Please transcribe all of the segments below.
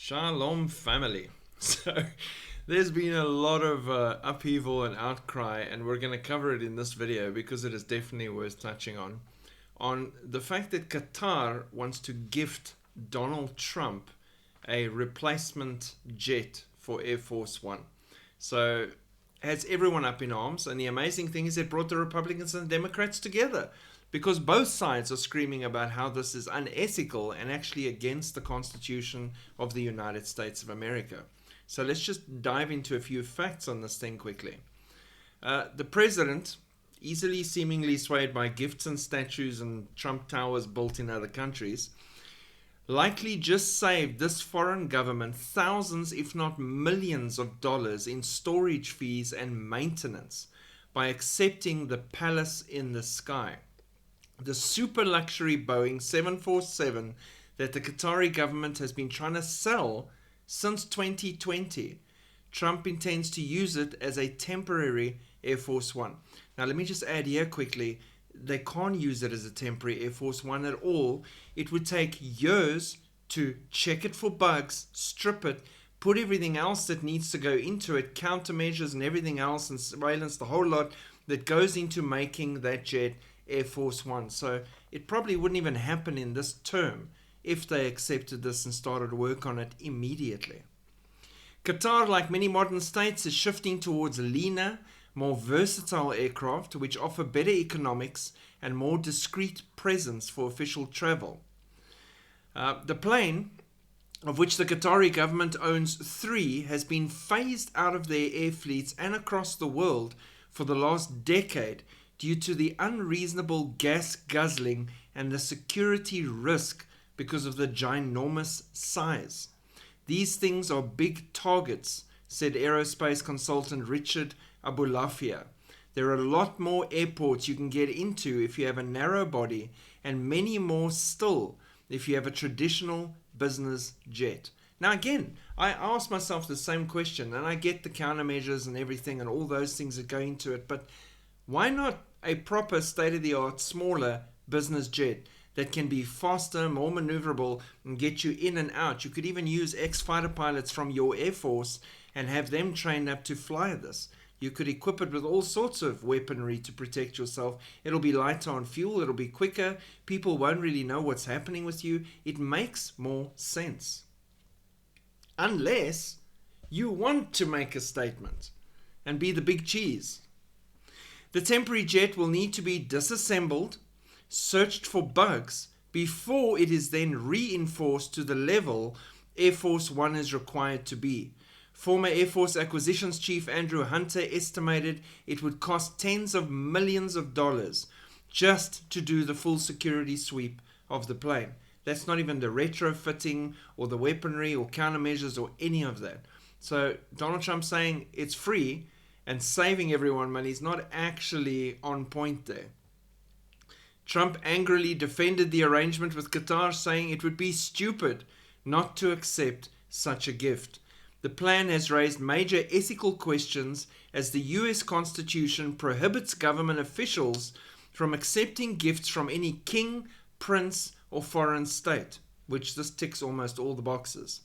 Shalom family. So there's been a lot of upheaval and outcry, and we're going to cover it in this video because it is definitely worth touching on the fact that Qatar wants to gift Donald Trump a replacement jet for Air Force One. So has everyone up in arms, and the amazing thing is it brought the Republicans and Democrats together, because both sides are screaming about how this is unethical and actually against the Constitution of the United States of America. So let's just dive into a few facts on this thing quickly. The president, easily seemingly swayed by gifts and statues and Trump towers built in other countries, likely just saved this foreign government thousands, if not millions of dollars in storage fees and maintenance by accepting the palace in the sky. The super luxury Boeing 747 that the Qatari government has been trying to sell since 2020. Trump intends to use it as a temporary Air Force One. Now let me just add here quickly, they can't use it as a temporary Air Force One at all. It would take years to check it for bugs, strip it, put everything else that needs to go into it, countermeasures and everything else, and surveillance, the whole lot that goes into making that jet Air Force One. So it probably wouldn't even happen in this term if they accepted this and started work on it immediately. Qatar, like many modern states, is shifting towards leaner, more versatile aircraft which offer better economics and more discreet presence for official travel. The plane, of which the Qatari government owns 3, has been phased out of their air fleets and across the world for the last decade due to the unreasonable gas guzzling and the security risk because of the ginormous size. These things are big targets, said aerospace consultant Richard Abulafia. There are a lot more airports you can get into if you have a narrow body, and many more still if you have a traditional business jet. Now again, I ask myself the same question, and I get the countermeasures and everything and all those things that go into it, but why not a proper state-of-the-art, smaller business jet that can be faster, more maneuverable, and get you in and out? You could even use ex-fighter pilots from your Air Force and have them trained up to fly this. You could equip it with all sorts of weaponry to protect yourself. It'll be lighter on fuel, it'll be quicker, people won't really know what's happening with you. It makes more sense. Unless you want to make a statement and be the big cheese. The temporary jet will need to be disassembled, searched for bugs, before it is then reinforced to the level Air Force One is required to be. Former Air Force Acquisitions Chief Andrew Hunter estimated it would cost tens of millions of dollars just to do the full security sweep of the plane. That's not even the retrofitting or the weaponry or countermeasures or any of that. So Donald Trump saying it's free and saving everyone money is not actually on point there. Trump angrily defended the arrangement with Qatar, saying it would be stupid not to accept such a gift. The plan has raised major ethical questions as the US Constitution prohibits government officials from accepting gifts from any king, prince, or foreign state, which this ticks almost all the boxes.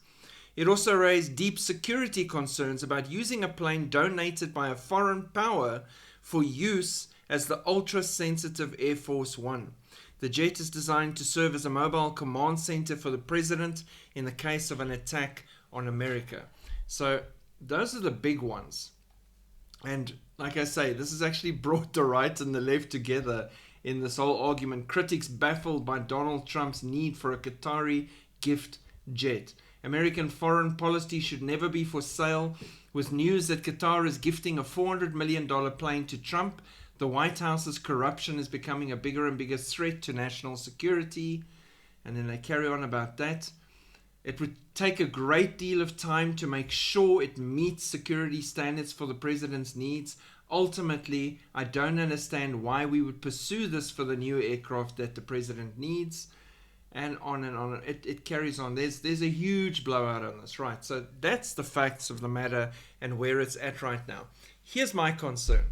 It also raised deep security concerns about using a plane donated by a foreign power for use as the ultra-sensitive Air Force One. The jet is designed to serve as a mobile command center for the president in the case of an attack on America. So those are the big ones. And like I say, this has actually brought the right and the left together in this whole argument. Critics baffled by Donald Trump's need for a Qatari gift jet. American foreign policy should never be for sale. With news that Qatar is gifting a $400 million plane to Trump, the White House's corruption is becoming a bigger and bigger threat to national security. And then they carry on about that. It would take a great deal of time to make sure it meets security standards for the president's needs. Ultimately, I don't understand why we would pursue this for the new aircraft that the president needs. And on and on. It carries on. There's a huge blowout on this, right? So that's the facts of the matter and where it's at right now. Here's my concern.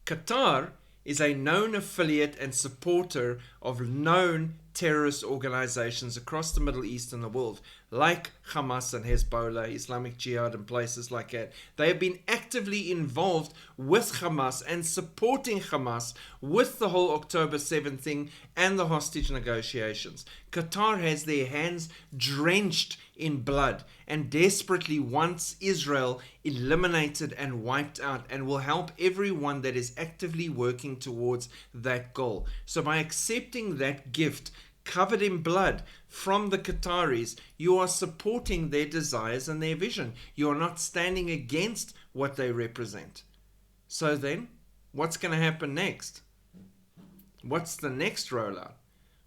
Qatar is a known affiliate and supporter of known terrorist organizations across the Middle East and the world, like Hamas and Hezbollah, Islamic Jihad, and places like that. They have been actively involved with Hamas and supporting Hamas with the whole October 7th thing and the hostage negotiations. Qatar has their hands drenched in blood and desperately wants Israel eliminated and wiped out, and will help everyone that is actively working towards that goal. So by accepting that gift covered in blood from the Qataris, you are supporting their desires and their vision. You are not standing against what they represent. So then, what's going to happen next? What's the next rollout?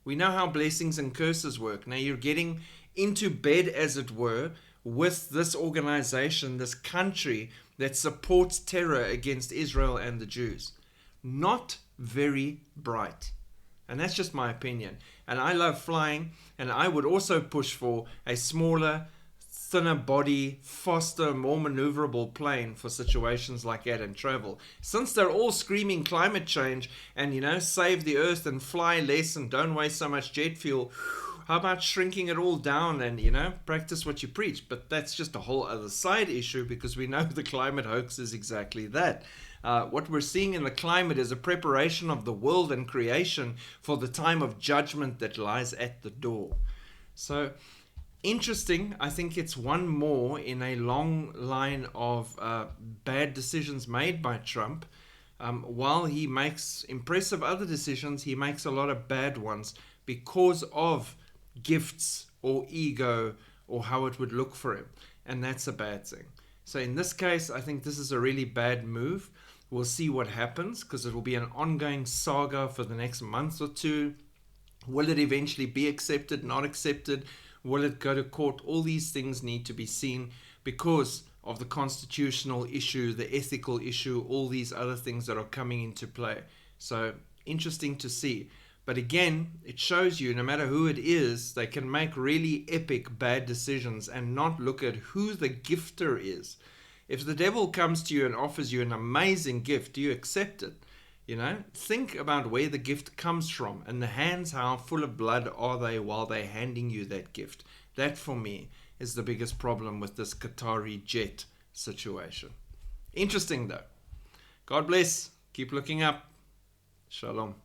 We know how blessings and curses work. Now you're getting into bed, as it were, with this organization, this country that supports terror against Israel and the Jews. Not very bright. And that's just my opinion. And I love flying, and I would also push for a smaller, thinner body, faster, more maneuverable plane for situations like that and travel. Since they're all screaming climate change and, save the earth and fly less and don't waste so much jet fuel, how about shrinking it all down and, practice what you preach? But that's just a whole other side issue, because we know the climate hoax is exactly that. What we're seeing in the climate is a preparation of the world and creation for the time of judgment that lies at the door. So, interesting. I think it's one more in a long line of bad decisions made by Trump. While he makes impressive other decisions, he makes a lot of bad ones because of gifts or ego or how it would look for him. And that's a bad thing. So in this case, I think this is a really bad move. We'll see what happens, because it will be an ongoing saga for the next month or two. Will it eventually be accepted, not accepted? Will it go to court? All these things need to be seen because of the constitutional issue, the ethical issue, all these other things that are coming into play. So interesting to see. But again, it shows you no matter who it is, they can make really epic bad decisions and not look at who the gifter is. If the devil comes to you and offers you an amazing gift, do you accept it? Think about where the gift comes from, and the hands, how full of blood are they while they're handing you that gift? That, for me, is the biggest problem with this Qatari jet situation. Interesting, though. God bless. Keep looking up. Shalom.